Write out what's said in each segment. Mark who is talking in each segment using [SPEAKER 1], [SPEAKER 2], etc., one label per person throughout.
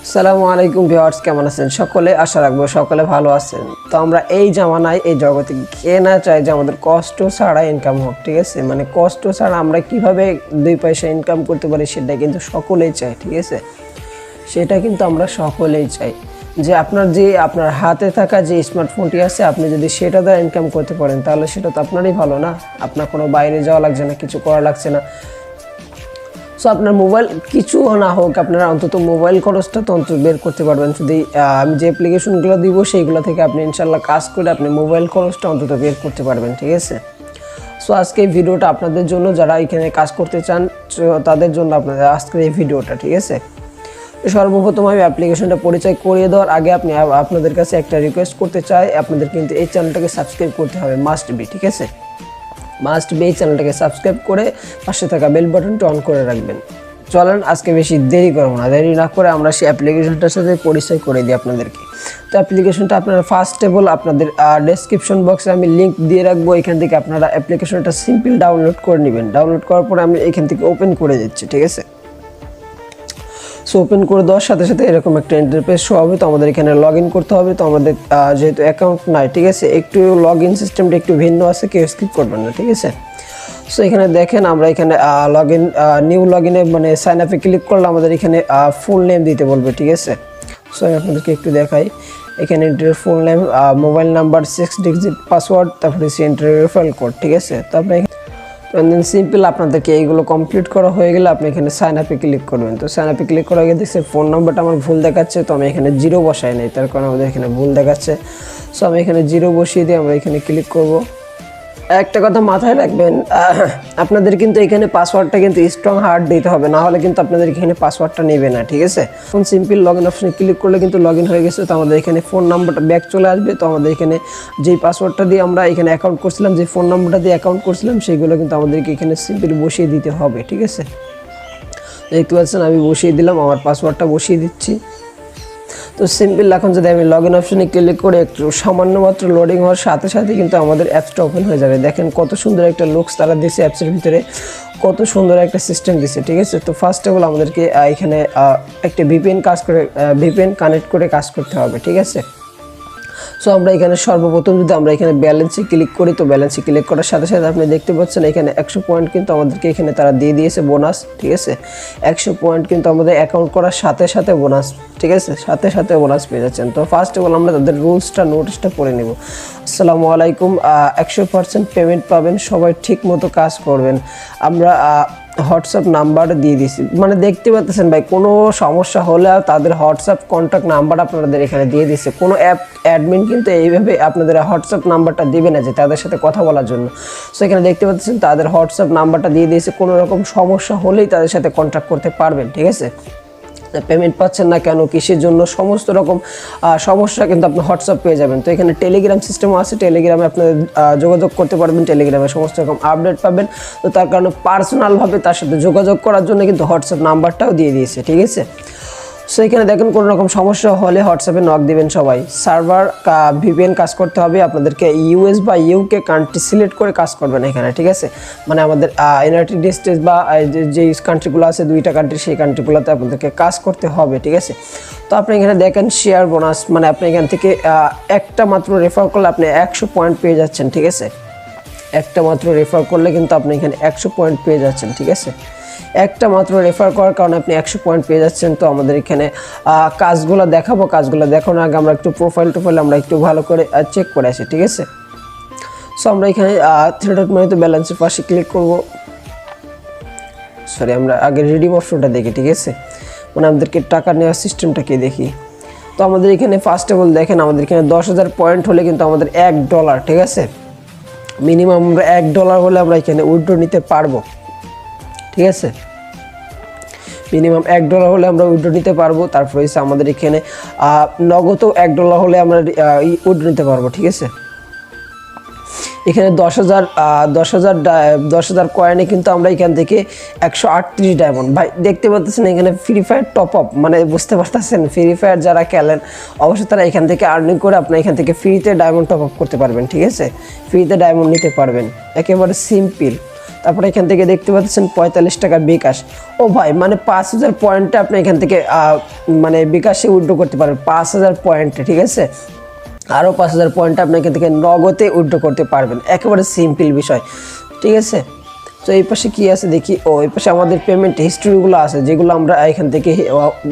[SPEAKER 1] আসসালামু আলাইকুম ভিউয়ার্স, কেমন আছেন সকলে? আশা রাখবো সকলে ভালো আছেন। তো আমরা এই জামানায় এই জগতে কে না চাই যে আমাদের কষ্ট ছাড়া ইনকাম হোক, ঠিক আছে? মানে কষ্ট ছাড়া আমরা কিভাবে দুই পয়সা ইনকাম করতে পারি সেটা কিন্তু সকলেই চাই, ঠিক আছে? সেটা কিন্তু আমরা সকলেই চাই যে আপনার হাতে থাকা যে স্মার্টফোনটি আছে আপনি যদি সেটা দ্বারা ইনকাম করতে পারেন তাহলে সেটা তো আপনারই ভালো না। আপনার কোনো বাইরে যাওয়া লাগছে না, কিছু করা লাগছে না। সো আপনার মোবাইল কিছু না হোক, আপনারা অন্তত মোবাইল খরচটা তো অন্তত বের করতে পারবেন। যদি আমি যে অ্যাপ্লিকেশনগুলো দিব সেইগুলো থেকে আপনি ইনশাল্লাহ কাজ করে আপনি মোবাইল খরচটা অন্তত বের করতে পারবেন, ঠিক আছে? সো আজকে এই ভিডিওটা আপনাদের জন্য, যারা এখানে কাজ করতে চান তাদের জন্য আপনাদের আজকের এই ভিডিওটা, ঠিক আছে? সর্বপ্রথম আমি অ্যাপ্লিকেশনটা পরিচয় করিয়ে দেওয়ার আগে আপনাদের কাছে একটা রিকোয়েস্ট করতে চাই, আপনাদের কিন্তু এই চ্যানেলটাকে সাবস্ক্রাইব করতে হবে, মাস্ট বি, ঠিক আছে? মাস্ট বি এই চ্যানেলটাকে সাবস্ক্রাইব করে পাশে থাকা বেল বাটনটা অন করে রাখবেন। চলেন আজকে বেশি দেরি করবো না, দেরি না করে আমরা সেই অ্যাপ্লিকেশনটার সাথে পরিচয় করে দিই আপনাদেরকে। তো অ্যাপ্লিকেশনটা আপনারা ফার্স্ট অফ অল আপনাদের ডেসক্রিপশন বক্সে আমি লিঙ্ক দিয়ে রাখবো, এখান থেকে আপনারা অ্যাপ্লিকেশনটা সিম্পল ডাউনলোড করে নেবেন। ডাউনলোড করার পরে আমি এখান থেকে ওপেন করে দিচ্ছি, ঠিক আছে? সো ওপেন করে দেওয়ার সাথে সাথে এরকম একটা ইন্টারফেস শো হবে। তো আমাদের এখানে লগ ইন করতে হবে। তো আমাদের যেহেতু অ্যাকাউন্ট নাই, ঠিক আছে, একটু লগ ইন সিস্টেমটা একটু ভিন্ন আছে, কেউ স্কিপ করবেন না, ঠিক আছে? সো এখানে দেখেন আমরা এখানে লগ ইন নিউ লগ ইনে মানে সাইন আপে ক্লিক করলে আমাদের এখানে ফুল নেম দিতে বলবে, ঠিক আছে? সো আমি আপনাদেরকে একটু দেখাই। এখানে full name, mobile number, 6 digit password, তারপরে এন্টার রেফারেল কোড, ঠিক আছে? তো আপনি সিম্পল আপনাদেরকে এইগুলো কমপ্লিট করা হয়ে গেলে আপনি এখানে সাইন আপে ক্লিক করবেন। তো সাইন আপে ক্লিক করার আগে দেখছি ফোন নাম্বারটা আমার ভুল দেখাচ্ছে, তো আমি এখানে 0 বসাই নাই, তার কারণে আমাদের এখানে ভুল দেখাচ্ছে। সো আমি এখানে 0 বসিয়ে দিয়ে আমরা এখানে ক্লিক করব। একটা কথা মাথায় রাখবেন, আপনাদের কিন্তু এখানে পাসওয়ার্ডটা কিন্তু স্ট্রং হার্ড দিতে হবে, না হলে কিন্তু আপনাদের এখানে পাসওয়ার্ডটা নেবে না, ঠিক আছে? ফোন সিম্পল লগ ইন অপশনে ক্লিক করলে কিন্তু লগ ইন হয়ে গেছে। তো আমাদের এখানে ফোন নাম্বারটা ব্যাক চলে আসবে। তো আমাদের এখানে যেই পাসওয়ার্ডটা দিয়ে আমরা এখানে অ্যাকাউন্ট করছিলাম, যে ফোন নাম্বারটা দিয়ে অ্যাকাউন্ট করছিলাম, সেইগুলো কিন্তু আমাদেরকে এখানে সিম্পল বসিয়ে দিতে হবে, ঠিক আছে? দেখতে পাচ্ছেন আমি বসিয়ে দিলাম, আমার পাসওয়ার্ডটা বসিয়ে দিচ্ছি। তো সিম্পল এখন যদি আমি লগ ইন অপশনে ক্লিক করে একটু সামান্য মাত্র লোডিং হওয়ার সাথে সাথে কিন্তু আমাদের অ্যাপসটা ওপেন হয়ে যাবে। দেখেন কত সুন্দর একটা লুকস তারা দিয়েছে অ্যাপসের ভিতরে, কত সুন্দর একটা সিস্টেম দিয়েছে, ঠিক আছে? তো ফার্স্ট অফ অল আমাদেরকে এখানে একটা ভিপিএন কানেক্ট করে কাজ করতে হবে, ঠিক আছে? সো আমরা এখানে সর্বপ্রথম যদি আমরা এখানে ব্যালেন্সে ক্লিক করি, তো ব্যালেন্সে ক্লিক করার সাথে সাথে আপনি দেখতে পাচ্ছেন এখানে 100 পয়েন্ট কিন্তু আমাদেরকে এখানে তারা দিয়ে দিয়েছে বোনাস, ঠিক আছে? 100 পয়েন্ট কিন্তু আমাদের অ্যাকাউন্ট করার সাথে সাথে বোনাস, ঠিক আছে? সাথে সাথে বোনাস পেয়ে যাচ্ছেন। তো ফার্স্ট অফ অল আমরা তাদের নোটিশটা পড়ে নেব। আসসালামু আলাইকুম, 100% পেমেন্ট পাবেন, সবাই ঠিক মতো কাজ করবেন। আমরা হোয়াটসঅ্যাপ নাম্বার দিয়ে দিছি, মানে দেখতে পাচ্ছেন ভাই, কোনো সমস্যা হলে তাদের হোয়াটসঅ্যাপ কন্ট্যাক্ট নাম্বার আপনাদের এখানে দিয়ে দিচ্ছে। কোনো অ্যাপ অ্যাডমিন কিন্তু এইভাবে আপনাদের হোয়াটসঅ্যাপ নাম্বারটা দিবে না যে তাদের সাথে কথা বলার জন্য। সো এখানে দেখতে পাচ্ছেন তাদের হোয়াটসঅ্যাপ নাম্বারটা দিয়ে দিয়েছে, কোনো রকম সমস্যা হলেই তাদের সাথে কন্ট্যাক্ট করতে পারবেন, ঠিক আছে? পেমেন্ট পাচ্ছেন না কেন, কিসের জন্য, সমস্ত রকম সমস্যা কিন্তু আপনি হোয়াটসঅ্যাপ পেয়ে যাবেন। তো এখানে টেলিগ্রাম সিস্টেমও আছে, টেলিগ্রামে আপনাদের যোগাযোগ করতে পারবেন, টেলিগ্রামে সমস্ত রকম আপডেট পাবেন। তো তার কারণে পার্সোনালভাবে তার সাথে যোগাযোগ করার জন্য কিন্তু হোয়াটসঅ্যাপ নাম্বারটাও দিয়ে দিয়েছে, ঠিক আছে? সো এখানে দেখেন কোনো রকম সমস্যা হলে হোয়াটসঅ্যাপে নক দিবেন সবাই। সার্ভার ভিপিএন কাজ করতে হবে, আপনাদেরকে ইউএস বা ইউকে কান্ট্রি সিলেক্ট করে কাজ করবেন এখানে, ঠিক আছে? মানে আমাদের ইউনাইটেড স্টেটস বা যে কান্ট্রিগুলো আছে, 2টা কান্ট্রি, সেই কান্ট্রিগুলোতে আপনাদেরকে কাজ করতে হবে, ঠিক আছে? তো আপনি এখানে দেখেন শেয়ার বোনাস, মানে আপনি এখান থেকে একটা মাত্র রেফার করলে আপনি 100 পয়েন্ট পেয়ে যাচ্ছেন, ঠিক আছে? একটা মাত্র রেফার করলে কিন্তু আপনি এখানে 100 পয়েন্ট পেয়ে যাচ্ছেন, ঠিক আছে? একটা মাত্র রেফার করার কারণে আপনি 100 পয়েন্ট পেয়ে যাচ্ছেন। তো আমাদের এখানে কাজগুলো দেখাবো, কাজগুলো দেখানোর আগে আমরা একটু প্রোফাইল আমরা একটু ভালো করে চেক করে আসি, ঠিক আছে? সো আমরা এখানে 3 ডট মেনুতে ব্যালেন্সের পাশে ক্লিক করব। সরি, আমরা আগে রিডিম অপশনটা দেখি, ঠিক আছে? মানে আমাদেরকে টাকা নেওয়ার সিস্টেমটাকে দেখি। তো আমাদের এখানে ফার্স্ট অফ অল দেখেন আমাদের এখানে 10,000 পয়েন্ট হলে কিন্তু আমাদের $1, ঠিক আছে? মিনিমাম আমরা $1 হলে আমরা এখানে উইথড্র নিতে পারবো, ঠিক আছে? মিনিমাম $1 হলে আমরা উইথড্র নিতে পারবো। তারপরে হচ্ছে আমাদের এখানে নগদও $1 হলে আমরা উইথড্র নিতে পারবো, ঠিক আছে? এখানে 10,000 কয়েনে কিন্তু আমরা এখান থেকে 138 ডায়মন্ড, ভাই দেখতে পাচ্ছেন এখানে ফ্রি ফায়ার টপ আপ, মানে বুঝতে পারতেছেন ফ্রি ফায়ার যারা খেলেন অবশ্যই তারা এখান থেকে আর্নিং করে আপনি এখান থেকে ফ্রিতে ডায়মন্ড টপ আপ করতে পারবেন, ঠিক আছে? ফ্রিতে ডায়মন্ড নিতে পারবেন, একেবারে সিম্পল। তারপরে এখান থেকে দেখতে পাচ্ছেন 45 টাকা বিকাশ। ও ভাই মানে 5000 পয়েন্টে আপনি এখান থেকে মানে বিকাশে উইথড্র করতে পারেন 5000 পয়েন্টে, ঠিক আছে। আরও 5000 পয়েন্ট আপনি এখান থেকে নগদে উইথড্র করতে পারবেন, একেবারে সিম্পল বিষয়, ঠিক আছে। তো এই পাশে কী আছে দেখি, ও এই পাশে আমাদের পেমেন্ট হিস্ট্রিগুলো আছে, যেগুলো আমরা এখান থেকে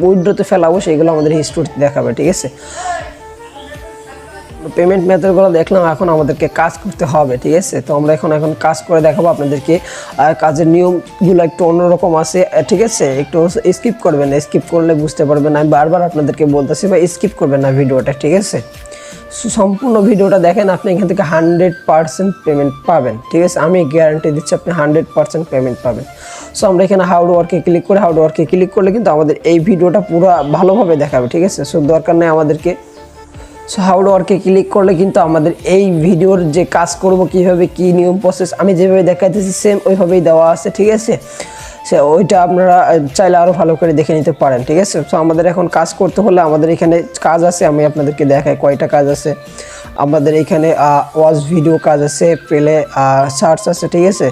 [SPEAKER 1] উইথড্রতে ফেলাবো সেইগুলো আমাদের হিস্ট্রিতে দেখাবে, ঠিক আছে। পেমেন্ট মেথডগুলো দেখলাম, এখন আমাদেরকে কাজ করতে হবে, ঠিক আছে। তো আমরা এখন কাজ করে দেখাবো আপনাদেরকে। কাজের নিয়মগুলো একটু অন্যরকম আছে, ঠিক আছে। একটু স্কিপ করবেন না, স্কিপ করলে বুঝতে পারবেন না। আমি বারবার আপনাদেরকে বলতেছি বা স্কিপ করবেন না ভিডিওটা, ঠিক আছে। সম্পূর্ণ ভিডিওটা দেখেন, আপনি এখান থেকে 100% পেমেন্ট পাবেন, ঠিক আছে। আমি গ্যারান্টি দিচ্ছি আপনি 100% পেমেন্ট পাবেন। সো আমরা এখানে হাউ টু ওয়ার্কে ক্লিক করে, হাউ টু ওয়ার্কে ক্লিক করলে কিন্তু আমাদের এই ভিডিওটা পুরো ভালোভাবে দেখাবে, ঠিক আছে। সো দরকার নেই আমাদেরকে। সো হাউ টু ওয়ার্কে ক্লিক করলে কিন্তু আমাদের এই ভিডিওর যে কাজ করব কীভাবে, কী নিয়ম প্রসেস আমি যেভাবে দেখাইতেছি সেম ওইভাবেই দেওয়া আছে, ঠিক আছে। সে ওইটা আপনারা চাইলে আরও ভালো করে দেখে নিতে পারেন, ঠিক আছে। সো আমাদের এখন কাজ করতে হলে আমাদের এখানে কাজ আছে, আমি আপনাদেরকে দেখাই কয়টা কাজ আছে। আমাদের এখানে ওয়াচ ভিডিও কাজ আছে, পেলে সার্চ আছে, ঠিক আছে।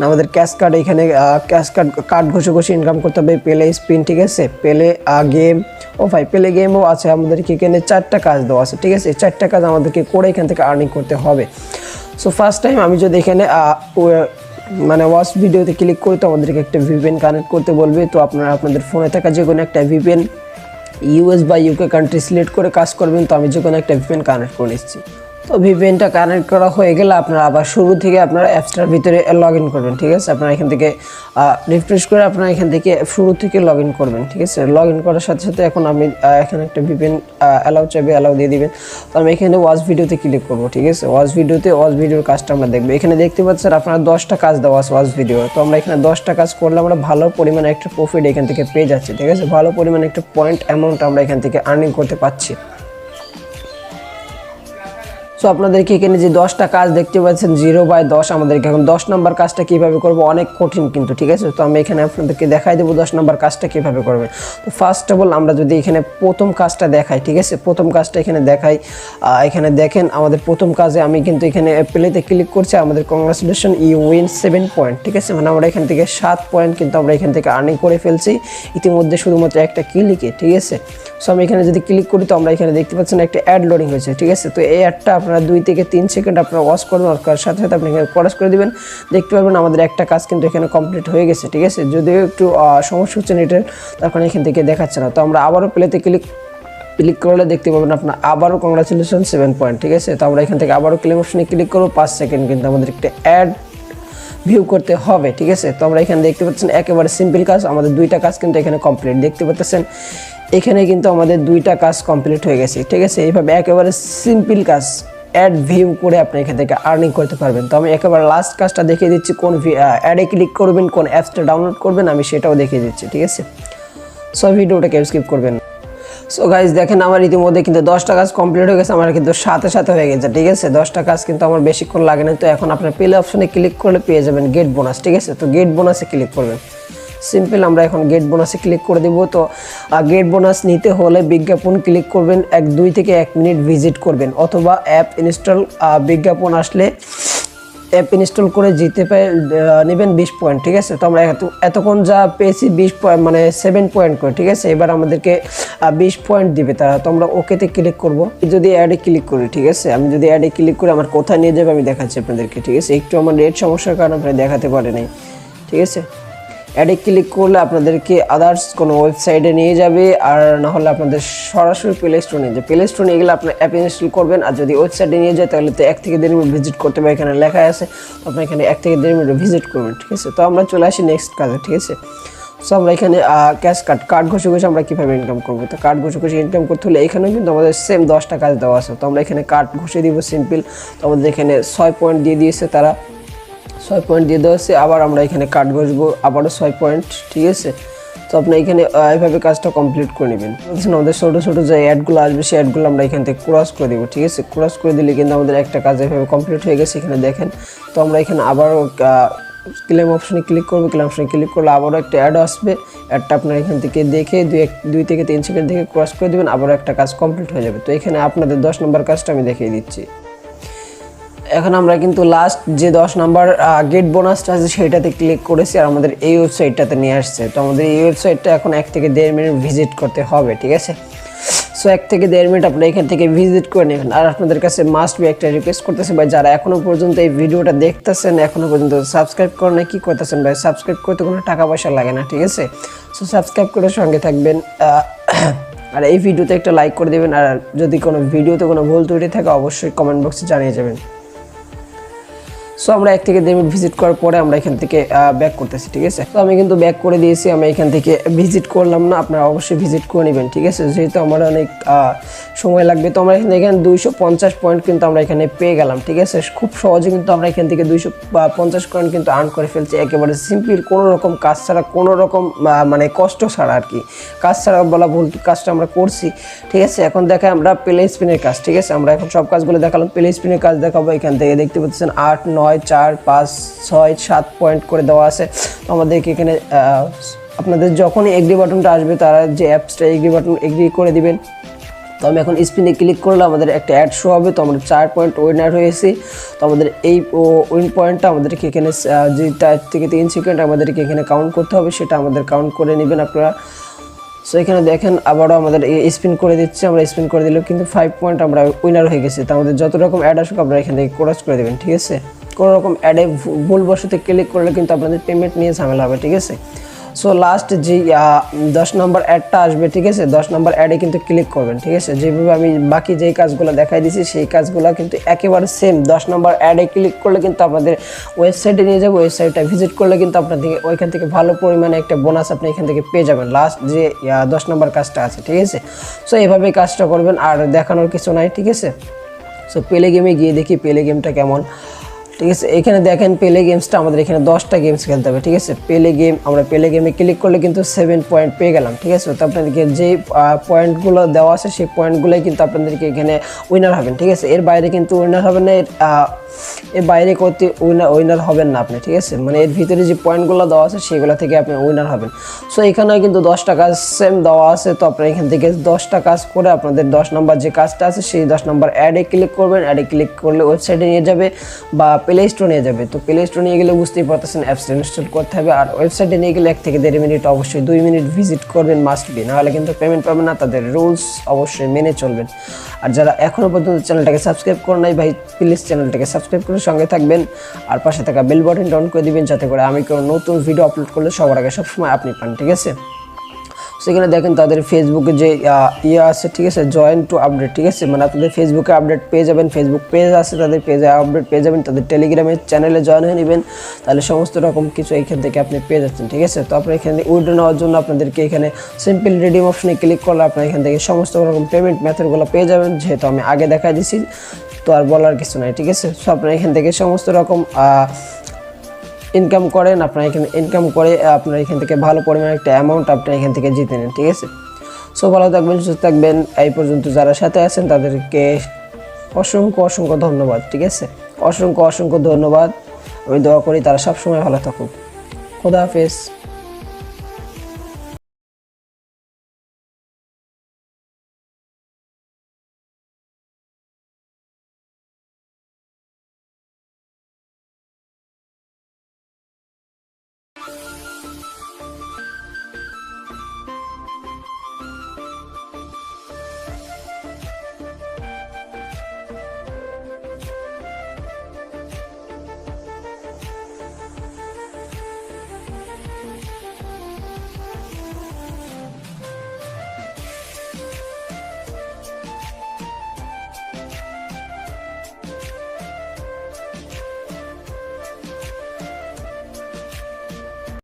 [SPEAKER 1] আমাদের ক্যাশ কার্ড, এখানে ক্যাশ কার্ড ঘষে ঘষে ইনকাম করতে হবে, পেলে স্পিন, ঠিক আছে। পেলে গেম, ও ভাই পেলে গেমও আছে আমাদেরকে এখানে 4টা কাজ দেওয়া আছে, ঠিক আছে। এই 4টা কাজ আমাদেরকে করে এখান থেকে আর্নিং করতে হবে। সো ফার্স্ট টাইম আমি যদি এখানে মানে ওয়াচ ভিডিওতে ক্লিক করি তো আমাদেরকে একটা ভিপিএন কানেক্ট করতে বলবে। তো আপনারা আপনাদের ফোনে থাকা যে কোনো একটা ভিপিএন ইউএস বা ইউকে কান্ট্রি সিলেক্ট করে কাজ করবেন। তো আমি যে কোনো একটা ভিপিএন কানেক্ট করে নিচ্ছি। তো ভিপিএনটা কানেক্ট করা হয়ে গেলে আপনারা আবার শুরু থেকে আপনারা অ্যাপসটার ভিতরে লগ ইন করবেন, ঠিক আছে। আপনারা এখান থেকে রিফ্রেশ করে আপনারা এখান থেকে শুরু থেকে লগ ইন করবেন, ঠিক আছে। লগ ইন করার সাথে সাথে এখন আমি এখানে একটা ভিপিএন অ্যালাউ চাইবে, অ্যালাউ দিয়ে দিবেন। তো আমি এখানে ওয়াচ ভিডিওতে ক্লিক করবো, ঠিক আছে। ওয়াচ ভিডিওর কাজটা আমরা দেখবো। এখানে দেখতে পাচ্ছেন আপনারা 10টা কাজ দেওয়া আছে ওয়াচ ভিডিও। তো আমরা এখানে 10টা কাজ করলে আমরা ভালো পরিমাণে একটা প্রফিট এখান থেকে পেয়ে যাচ্ছি, ঠিক আছে। ভালো পরিমাণে একটা পয়েন্ট অ্যামাউন্ট আমরা এখান থেকে আর্নিং করতে পারছি। সো আপনাদেরকে এখানে যে 10টা কাজ দেখতে পাচ্ছেন 0/10, আমাদেরকে এখন 10 নম্বর কাজটা কীভাবে করবো অনেক কঠিন কিন্তু, ঠিক আছে। তো আমি এখানে আপনাদেরকে দেখাই দেবো 10 নম্বর কাজটা কীভাবে করবে। তো ফার্স্ট অফ অল আমরা যদি এখানে প্রথম কাজটা দেখাই, ঠিক আছে। প্রথম কাজটা এখানে দেখাই, এখানে দেখেন আমাদের প্রথম কাজে আমি কিন্তু এখানে প্লেতে ক্লিক করছি। আমাদের কংগ্রাচুলেশন, ইউ উইন 7 পয়েন্ট, ঠিক আছে। মানে আমরা এখান থেকে 7 পয়েন্ট কিন্তু আমরা এখান থেকে আর্নিং করে ফেলছি ইতিমধ্যে শুধুমাত্র একটা ক্লিকে, ঠিক আছে। সো আমি এখানে যদি ক্লিক করি তো আমরা এখানে দেখতে পাচ্ছেন একটা অ্যাড লোডিং হয়েছে, ঠিক আছে। তো এই অ্যাডটা আপনারা 2 থেকে 3 সেকেন্ড আপনারা ওয়াচ করবেন, ওয়াচ করার সাথে সাথে আপনি এখানে ক্রস করে দিবেন। দেখতে পারবেন আমাদের একটা কাজ কিন্তু এখানে কমপ্লিট হয়ে গেছে, ঠিক আছে। যদিও একটু সমস্যা হচ্ছে নেটের, তখন এখান থেকে দেখাচ্ছে না। তো আমরা আবারও প্লেতে ক্লিক করলে দেখতে পাবেন আপনার আবারও কংগ্রাচুলেশন 7 পয়েন্ট, ঠিক আছে। তো আমরা এখান থেকে আবারও ক্লেম অপশনে ক্লিক করবো। 5 সেকেন্ড কিন্তু আমাদের একটা অ্যাড ভিউ করতে হবে, ঠিক আছে। তো আমরা এখানে দেখতে পাচ্ছেন একেবারে সিম্পল কাজ, আমাদের 2টা কাজ কিন্তু এখানে কমপ্লিট দেখতে পাচ্ছেন। এখানে কিন্তু আমাদের 2টা কাজ কমপ্লিট হয়ে গেছে, ঠিক আছে। এইভাবে একেবারে সিম্পল কাজ অ্যাড ভিউ করে আপনি এখান থেকে আর্নিং করতে পারবেন। তো আমি একেবারে লাস্ট কাজটা দেখিয়ে দিচ্ছি, কোন অ্যাডে ক্লিক করবেন, কোন অ্যাপসটা ডাউনলোড করবেন, আমি সেটাও দেখিয়ে দিচ্ছি, ঠিক আছে। সো ভিডিওটা কেউ স্কিপ করবেন। সো গাইজ দেখেন আমার ইতিমধ্যে কিন্তু 10টা কাজ কমপ্লিট হয়ে গেছে, আমার কিন্তু সাথে সাথে হয়ে গেছে, ঠিক আছে। 10টা কাজ কিন্তু আমার বেশিক্ষণ লাগে না। তো এখন আপনার প্লে অপশনে ক্লিক করলে পেয়ে যাবেন গেট বোনাস, ঠিক আছে। তো গেট বোনাসে ক্লিক করবেন, সিম্পল। আমরা এখন গেট বোনাসে ক্লিক করে দেবো। তো গেট বোনাস নিতে হলে বিজ্ঞাপন ক্লিক করবেন, 2 থেকে 1 মিনিট ভিজিট করবেন, অথবা অ্যাপ ইনস্টল, বিজ্ঞাপন আসলে অ্যাপ ইনস্টল করে জিতে নেবেন 20 পয়েন্ট, ঠিক আছে। তো আমরা এতক্ষণ যা পেয়েছি 20 পয়েন্ট মানে 7 পয়েন্ট করে, ঠিক আছে। এবার আমাদেরকে 20 পয়েন্ট দিবে তারা। তো আমরা ওকেতে ক্লিক করব। যদি অ্যাডে ক্লিক করি, ঠিক আছে, আমি যদি অ্যাডে ক্লিক করি আমার কোথায় নিয়ে যাবে আমি দেখাচ্ছি আপনাদেরকে, ঠিক আছে। একটু আমার নেট সমস্যার কারণে আপনারা দেখাতে পারে নাই, ঠিক আছে। অ্যাডে ক্লিক করলে আপনাদেরকে আদার্স কোনো ওয়েবসাইটে নিয়ে যাবে, আর না হলে আপনাদের সরাসরি প্লে স্টোরে নিয়ে যাবে। প্লে স্টোরে নিয়ে গেলে আপনার অ্যাপ ইনস্টল করবেন, আর যদি ওয়েবসাইটে নিয়ে যায় তাহলে তো 1 থেকে 1.5 মিনিট ভিজিট করতে হবে, এখানে লেখা আছে। তো আপনি এখানে 1 থেকে 1.5 মিনিট ভিজিট করবেন, ঠিক আছে। তো আমরা চলে আসি নেক্সট কাজে, ঠিক আছে। সো আমরা এখানে ক্যাশ কার্ড ঘষে ঘষে আমরা কীভাবে ইনকাম করবো। তো কার্ড ঘষে ঘষে ইনকাম করতে হলে এখানেও কিন্তু আমাদের সেম 10টা কাজ দেওয়া আছে। তো আমরা এখানে কার্ড ঘষে দিব সিম্পল। তো আমাদের এখানে 6 পয়েন্ট দিয়ে দিয়েছে তারা, 6 পয়েন্ট দিয়ে দেওয়া আছে। আবার আমরা এখানে কার্ড ঘষবো, আবারও 6 পয়েন্ট, ঠিক আছে। তো আপনি এখানে এইভাবে কাজটা কমপ্লিট করে নেবেন। আমাদের ছোটো ছোটো যে অ্যাডগুলো আসবে সেই অ্যাডগুলো আমরা এখান থেকে ক্রস করে দেবো, ঠিক আছে। ক্রস করে দিলে কিন্তু আমাদের একটা কাজ এভাবে কমপ্লিট হয়ে গেছে, এখানে দেখেন। তো আমরা এখানে আবারও ক্লেম অপশনে ক্লিক করবো। ক্লেম অপশনে ক্লিক করলে আবারও একটা অ্যাড আসবে। অ্যাডটা আপনার এখান থেকে দেখে 2 থেকে 3 সেকেন্ড থেকে ক্রস করে দেবেন, আবারও একটা কাজ কমপ্লিট হয়ে যাবে। তো এখানে আপনাদের 10 নম্বর কাজটা আমি দেখিয়ে দিচ্ছি। এখন আমরা কিন্তু লাস্ট যে 10 নাম্বার গেট বোনাসটা আছে সেটাতে ক্লিক করেছি আর আমাদের এই ওয়েবসাইটটাতে নিয়ে আসছে। তো আমাদের এই ওয়েবসাইটটা এখন 1 থেকে 1.5 মিনিট ভিজিট করতে হবে, ঠিক আছে। সো 1 থেকে 1.5 মিনিট আপনারা এখান থেকে ভিজিট করে নেবেন। আর আপনাদের কাছে মাস্ট বি একটা রিকোয়েস্ট করতেছে ভাই, যারা এখনো পর্যন্ত এই ভিডিওটা দেখতেছেন, এখনো পর্যন্ত সাবস্ক্রাইব করেন না, কি করতেছেন ভাই? সাবস্ক্রাইব করতে কোনো টাকা পয়সা লাগে না, ঠিক আছে। সো সাবস্ক্রাইব করে সঙ্গে থাকবেন আর এই ভিডিওতে একটা লাইক করে দেবেন। আর যদি কোনো ভিডিওতে কোনো ভুল ত্রুটি থাকে অবশ্যই কমেন্ট বক্সে জানিয়ে যাবেন। সো আমরা 1 থেকে 1.5 মিনিট ভিজিট করার পরে আমরা এখান থেকে ব্যাক করতেছি, ঠিক আছে। তো আমি কিন্তু ব্যাক করে দিয়েছি, আমি এখান থেকে ভিজিট করলাম না, আপনারা অবশ্যই ভিজিট করে নেবেন, ঠিক আছে, যেহেতু আমার অনেক সময় লাগবে। তো আমরা এখানে 250 পয়েন্ট কিন্তু আমরা এখানে পেয়ে গেলাম, ঠিক আছে। খুব সহজে কিন্তু আমরা এখান থেকে 250 পয়েন্ট কিন্তু আর্ন করে ফেলছি, একেবারে সিম্পল, কোনো রকম কাজ ছাড়া, কোনো রকম মানে কষ্ট ছাড়া আর কি। কাজ ছাড়া বলা ভুল, কাজটা আমরা করছি, ঠিক আছে। এখন দেখাই আমরা প্লে স্পিনের কাজ, ঠিক আছে। আমরা এখন সব কাজগুলো দেখালাম, প্লে স্পিনের কাজ দেখাবো। এখান থেকে দেখতে পাচ্ছেন 8, 9, 4, 5, 6, 7 পয়েন্ট করে দেওয়া আছে। তো আমাদেরকে এখানে আপনাদের যখনই এগ্রি বাটনটা আসবে, তারা যে অ্যাপসটা এগ্রি বাটন এগ্রি করে দিবেন। তো আমি এখন স্পিনে ক্লিক করলে আমাদের একটা অ্যাড শো হবে। তো আমরা 4 পয়েন্ট উইনার হয়েছি। তো আমাদের এই উইন পয়েন্টটা আমাদেরকে এখানে যে 4 থেকে 3 সেকেন্ড আমাদেরকে এখানে কাউন্ট করতে হবে, সেটা আমাদের কাউন্ট করে নেবেন আপনারা। সো এখানে দেখেন আবারও আমাদের স্পিন করে দিচ্ছে, আমরা স্পিন করে দিলেও কিন্তু 5 পয়েন্ট আমরা উইনার হয়ে গেছি। তো আমাদের যত রকম অ্যাড আসুক আপনারা এখান থেকে ক্রস করে দেবেন, ঠিক আছে। কোনো রকম অ্যাডে ভুলবশত ক্লিক করলে কিন্তু আপনাদের পেমেন্ট নিয়ে ঝামেলা হবে, ঠিক আছে। সো লাস্ট যে 10 নম্বর অ্যাডটা আসবে, ঠিক আছে, 10 নম্বর অ্যাডে কিন্তু ক্লিক করবেন, ঠিক আছে। যেভাবে আমি বাকি যেই কাজগুলো দেখাই দিয়েছি সেই কাজগুলো কিন্তু একেবারে সেম। 10 নম্বর অ্যাডে ক্লিক করলে কিন্তু আপনাদের ওয়েবসাইটে নিয়ে যাবে, ওয়েবসাইটটা ভিজিট করলে কিন্তু আপনাদের ওইখান থেকে ভালো পরিমাণে একটা বোনাস আপনি এখান থেকে পেয়ে যাবেন, লাস্ট যে 10 নম্বর কাজটা আছে, ঠিক আছে। সো এইভাবে কাজটা করবেন, আর দেখানোর কিছু নাই, ঠিক আছে। সো প্লে গেমে গিয়ে দেখি প্লে গেমটা কেমন, ঠিক আছে। এখানে দেখেন প্লে গেমসটা আমাদের এখানে 10টা গেমস খেলতে হবে, ঠিক আছে। প্লে গেম, আমরা প্লে গেমে ক্লিক করলে কিন্তু 7 পয়েন্ট পেয়ে গেলাম, ঠিক আছে। তো আপনাদেরকে যে পয়েন্টগুলো দেওয়া আছে সেই পয়েন্টগুলোই কিন্তু আপনাদেরকে এখানে উইনার হবেন, ঠিক আছে। এর বাইরে কিন্তু উইনার হবেন না, এর বাইরে করতে উইনার হবেন না আপনি, ঠিক আছে। মানে এর ভিতরে যে পয়েন্টগুলো দেওয়া আছে সেগুলো থেকে আপনি উইনার হবেন। সো এখানে কিন্তু 10টা কাজ সেম দেওয়া আছে। তো আপনারা এখান থেকে 10টা কাজ করে আপনাদের 10 নম্বর যে কাজটা আছে সেই 10 নম্বর অ্যাডে ক্লিক করবেন। অ্যাডে ক্লিক করলে ওয়েবসাইটে নিয়ে যাবে বা প্লে স্টোর নিয়ে যাবে। তো প্লে স্টোর নিয়ে গেলে বুঝতেই পারতেছেন অ্যাপসটা ইনস্টল করতে হবে। আর ওয়েবসাইটে নিয়ে গেলে 1 থেকে 1.5 মিনিট, অবশ্যই 2 মিনিট ভিজিট করবেন, মাস্ট বি, নাহলে কিন্তু পেমেন্ট পাবেন না। তাদের রুলস অবশ্যই মেনে চলবেন। আর যারা এখনও পর্যন্ত চ্যানেলটাকে সাবস্ক্রাইব করেন নাই ভাই, প্লিজ চ্যানেলটাকে সাবস্ক্রাইব করে সঙ্গে থাকবেন। আর পাশে থাকা বেল বাটনটা অন করে দিবেন, যাতে করে আমি কোনো নতুন ভিডিও আপলোড করলে সবার আগে সবসময় আপনি পান, ঠিক আছে। সেখানে দেখেন তাদের ফেসবুকে যে আছে, ঠিক আছে, জয়েন টু আপডেট, ঠিক আছে। মানে আপনাদের ফেসবুকে আপডেট পেয়ে যাবেন, ফেসবুক পেজ আছে তাদের পেজে আপডেট পেয়ে যাবেন, তাদের টেলিগ্রামের চ্যানেলে জয়েন হয়ে নেবেন, তাহলে সমস্ত রকম কিছু এখান থেকে আপনি পেয়ে যাচ্ছেন, ঠিক আছে। তো আপনার এখানে উইথড্র নেওয়ার জন্য আপনাদেরকে এখানে সিম্পল রিডিম অপশনে ক্লিক করলে আপনার এখান থেকে সমস্ত রকম পেমেন্ট মেথডগুলো পেয়ে যাবেন, যেহেতু আমি আগে দেখা দিয়েছি, তো আর বলার কিছু নাই, ঠিক আছে। সো আপনার এখান থেকে সমস্ত রকম ইনকাম করেন, আপনারা এখানে ইনকাম করে আপনারা এখান থেকে ভালো পরিমাণে একটা অ্যামাউন্ট আপনারা এখান থেকে জিতে নেন, ঠিক আছে। সো ভালো থাকবেন, সুস্থ থাকবেন। এই পর্যন্ত যারা সাথে আছেন তাদেরকে অসংখ্য ধন্যবাদ, ঠিক আছে। অসংখ্য ধন্যবাদ। আমি দোয়া করি তারা সবসময় ভালো থাকুক। খোদা হাফেজ।